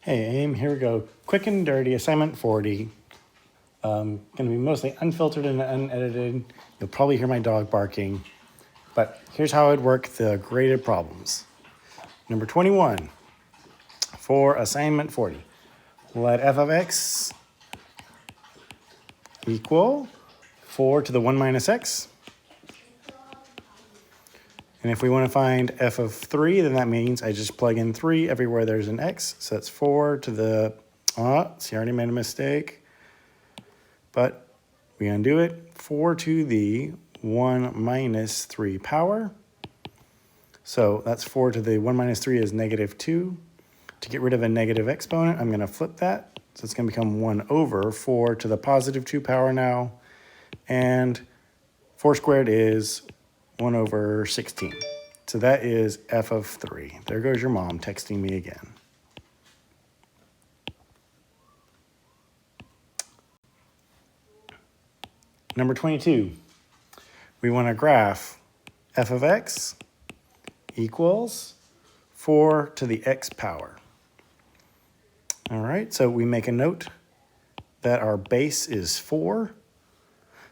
Hey, AIM, here we go. Quick and dirty, assignment 40. Going to be mostly unfiltered and unedited. You'll probably hear my dog barking. But here's how I'd work the graded problems. Number 21 for assignment 40. Let f of x equal 4 to the 1 minus x. And if we want to find f of 3, then that means I just plug in 3 everywhere there's an x. So that's 4 to the, see, I already made a mistake. But we undo it. 4 to the 1 minus 3 power. So that's 4 to the 1 minus 3 is negative 2. To get rid of a negative exponent, I'm going to flip that. So it's going to become 1 over 4 to the positive 2 power now. And 4 squared is 1 over 16. So that is f of 3. There goes your mom texting me again. Number 22, we want to graph f of x equals 4 to the x power. All right, so we make a note that our base is 4.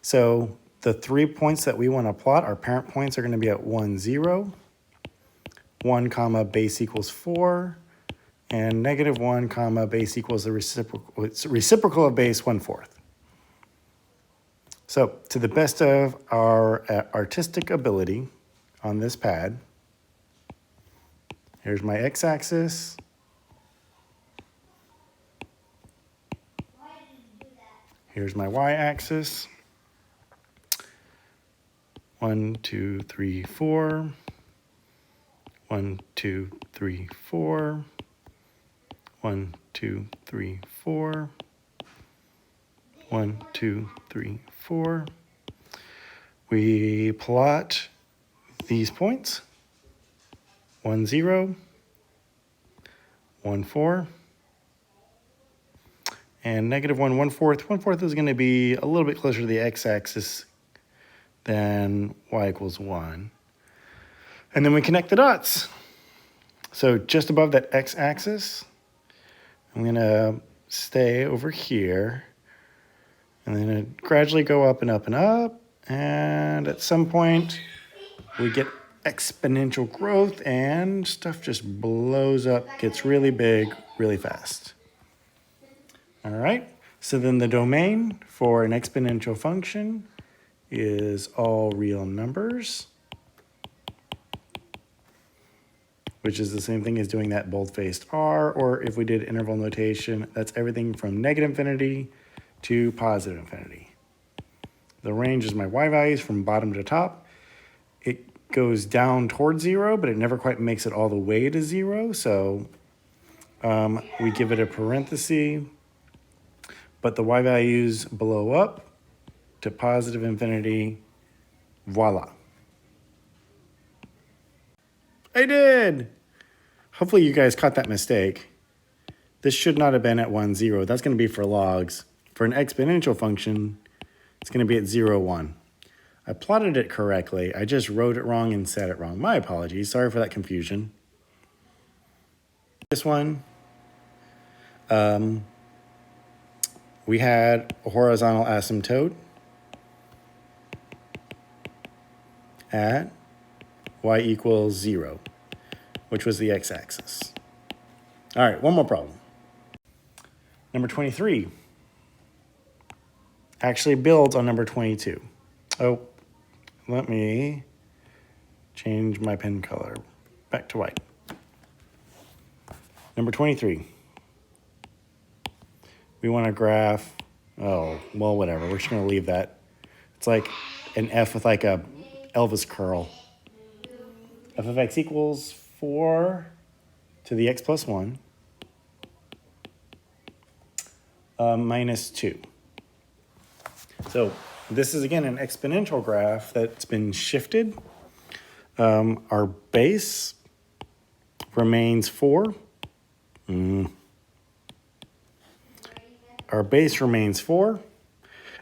So the 3 points that we want to plot, our parent points are going to be at 1, 0, 1 comma base equals 4, and negative 1 comma base equals the reciprocal of base 1/4. So to the best of our artistic ability on this pad, here's my x-axis. Here's my y-axis. 1, 2, 3, 4. 1, 2, 3, 4. 1, 2, 3, 4. 1, 2, 3, 4. We plot these points. 1, 0. 1, 4. And negative 1, 1/4. 1/4 is going to be a little bit closer to the x-axis than y equals 1. And then we connect the dots. So just above that x-axis, I'm going to stay over here. And then gradually go up and up and up. And at some point, we get exponential growth and stuff just blows up, gets really big, really fast. All right, so then the domain for an exponential function is all real numbers, which is the same thing as doing that bold-faced R, or if we did interval notation, that's everything from negative infinity to positive infinity. The range is my y values from bottom to top. It goes down towards 0, but it never quite makes it all the way to 0. So we give it a parenthesis, but the y values blow up to positive infinity. Voila. I did. Hopefully you guys caught that mistake. This should not have been at 1, 0. That's going to be for logs. For an exponential function, it's going to be at 0, 1. I plotted it correctly. I just wrote it wrong and said it wrong. My apologies. Sorry for that confusion. This one, we had a horizontal asymptote at y equals 0, which was the x-axis. All right, one more problem. Number 23 actually builds on number 22. Oh, let me change my pen color back to white. Number 23. We want to graph, oh, well, whatever. We're just going to leave that. It's like an F with like a Elvis curl. F of x equals 4 to the x plus 1 minus 2. So this is, again, an exponential graph that's been shifted. Our base remains 4. Our base remains 4.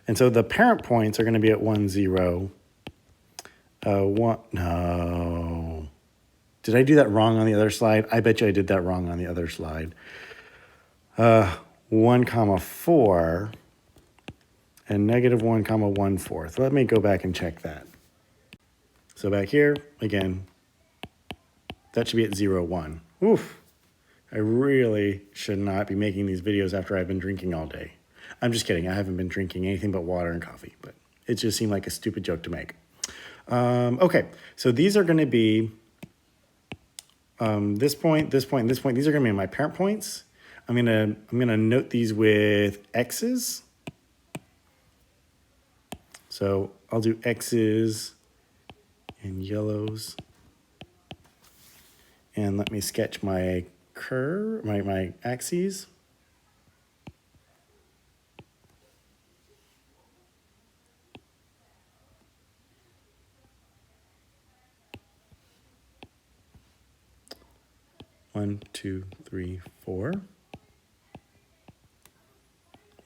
And so the parent points are going to be at 1, 0. 1, no. Did I do that wrong on the other slide? I bet you I did that wrong on the other slide. 1 comma 4 and negative 1 comma 1/4. Let me go back and check that. So back here, again, that should be at 0, 1. Oof. I really should not be making these videos after I've been drinking all day. I'm just kidding. I haven't been drinking anything but water and coffee, but it just seemed like a stupid joke to make. Okay, so these are going to be this point, this point, this point. These are going to be my parent points. I'm gonna note these with X's. So I'll do X's in yellows. And let me sketch my curve, my axes. One, two, three, 4.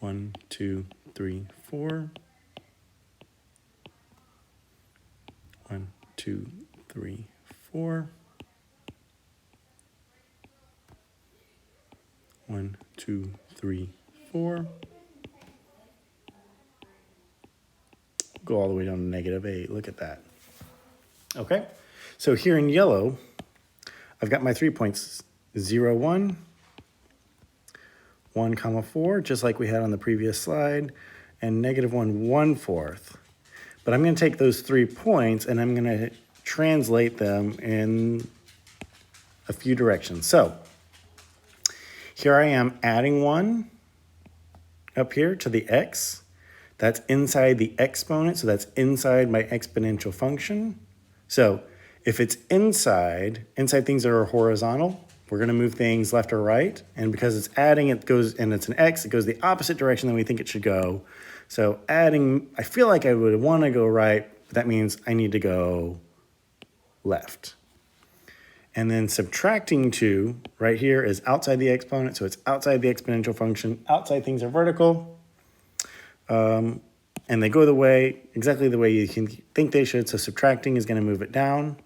1, 2, 3, 4. 1, 2, 3, 4. 1, 2, 3, 4. Go all the way down to -8. Look at that. Okay, so here in yellow, I've got my 3 points, 0, 1, 1 comma 4, just like we had on the previous slide, and -1, 1/4. But I'm going to take those 3 points and I'm going to translate them in a few directions. So here I am adding 1 up here to the x. That's inside the exponent, so that's inside my exponential function. So if it's inside things that are horizontal, we're going to move things left or right. And because it's adding, it goes, and it's an x, it goes the opposite direction than we think it should go. So adding, I feel like I would want to go right, but that means I need to go left. And then subtracting 2 right here is outside the exponent, so it's outside the exponential function. Outside things are vertical. And they go exactly the way you can think they should. So subtracting is going to move it down.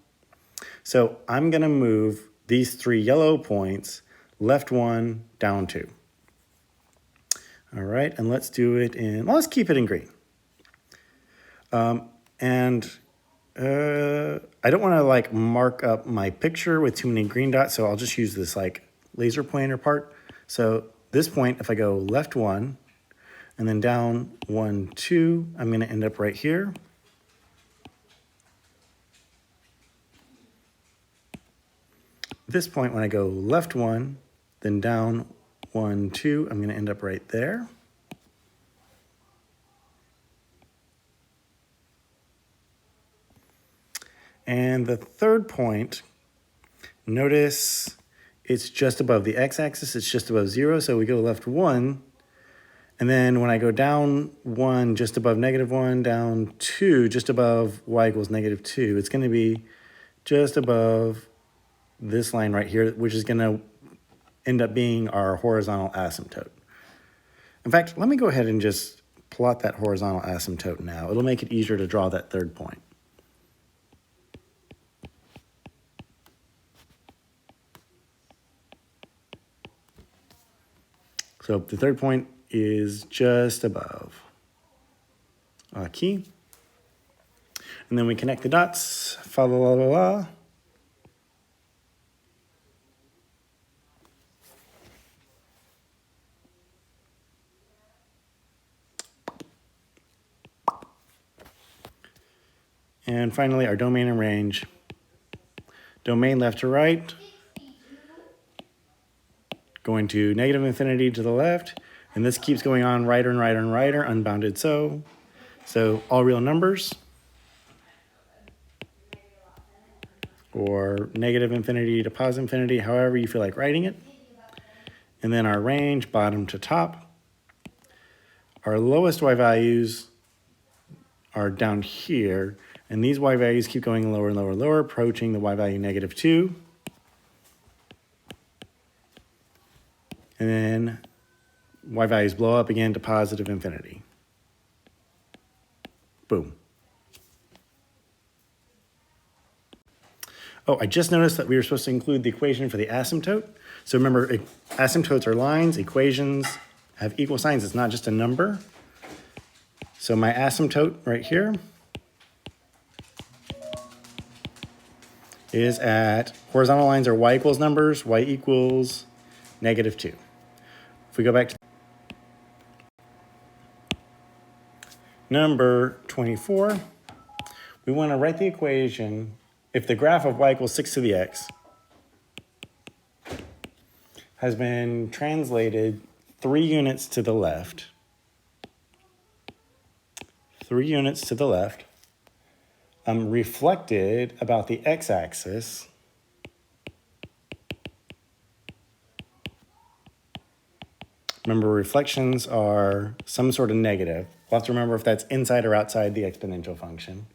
So I'm going to move these 3 yellow points, left 1, down 2. All right, and let's do it let's keep it in green. I don't want to like mark up my picture with too many green dots, so I'll just use this like laser pointer part. So this point, if I go left 1, and then down 1, 2, I'm going to end up right here. This point, when I go left 1, then down 1, 2, I'm going to end up right there. And the third point, notice it's just above the x-axis, it's just above 0, so we go left 1. And then when I go down 1, just above -1, down 2, just above y equals -2, it's going to be just above this line right here, which is going to end up being our horizontal asymptote. In fact, let me go ahead and just plot that horizontal asymptote now. It'll make it easier to draw that third point. So the third point is just above key. And then we connect the dots, fa la la la la. And finally, our domain and range. Domain left to right, going to -infinity to the left, and this keeps going on righter and righter and righter, unbounded so. So all real numbers, or -infinity to +infinity, however you feel like writing it. And then our range, bottom to top. Our lowest y values are down here, and these y values keep going lower and lower and lower, approaching the y value -2. And then y values blow up again to positive infinity. Boom. Oh, I just noticed that we were supposed to include the equation for the asymptote. So remember, asymptotes are lines, equations have equal signs. It's not just a number. So my asymptote right here is at, horizontal lines are y equals numbers, y equals -2. If we go back to number 24, we want to write the equation if the graph of y equals 6 to the x has been translated 3 units to the left, 3 units to the left, reflected about the x-axis, remember reflections are some sort of negative. We'll have to remember if that's inside or outside the exponential function.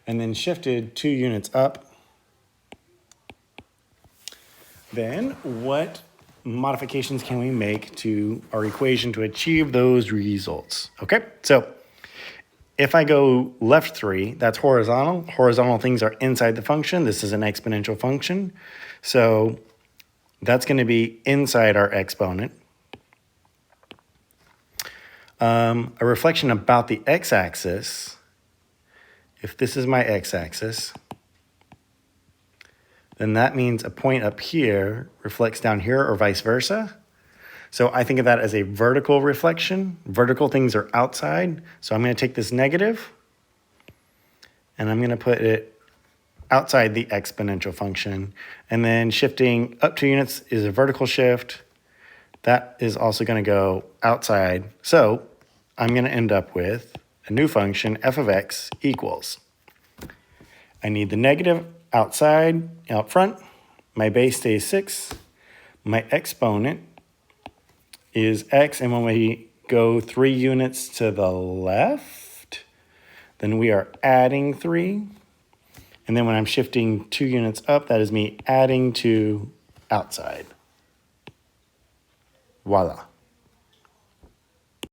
And then shifted 2 units up. Then what modifications can we make to our equation to achieve those results? Okay, so if I go left 3, that's horizontal. Horizontal things are inside the function. This is an exponential function. So that's going to be inside our exponent. A reflection about the x-axis, if this is my x-axis, then that means a point up here reflects down here or vice versa. So I think of that as a vertical reflection. Vertical things are outside. So I'm going to take this negative and I'm going to put it outside the exponential function. And then shifting up 2 units is a vertical shift. That is also going to go outside. So I'm going to end up with a new function, f of x equals. I need the negative outside, out front. My base stays 6. My exponent is x, and when we go 3 units to the left, then we are adding 3. And then when I'm shifting 2 units up, that is me adding to outside. Voila.